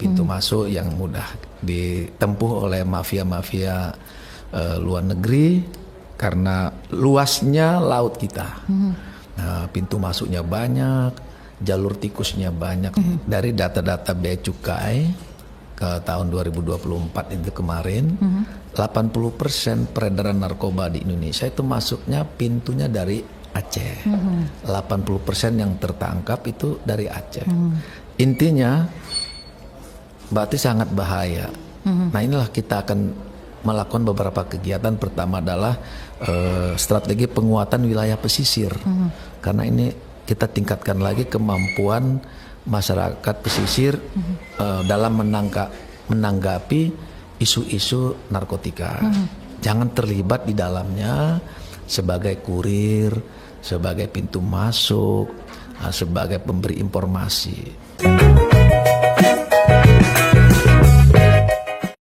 pintu masuk yang mudah ditempuh oleh mafia-mafia luar negeri karena luasnya laut kita. Nah, pintu masuknya banyak, jalur tikusnya banyak. Dari data-data Bea Cukai ke tahun 2024 itu kemarin, 80% peredaran narkoba di Indonesia itu masuknya pintunya dari Aceh. 80% yang tertangkap itu dari Aceh. Intinya berarti sangat bahaya. Nah, inilah kita akan melakukan beberapa kegiatan. Pertama adalah strategi penguatan wilayah pesisir. Karena ini kita tingkatkan lagi kemampuan masyarakat pesisir dalam menanggapi isu-isu narkotika. Jangan terlibat di dalamnya sebagai kurir, sebagai pintu masuk, sebagai pemberi informasi.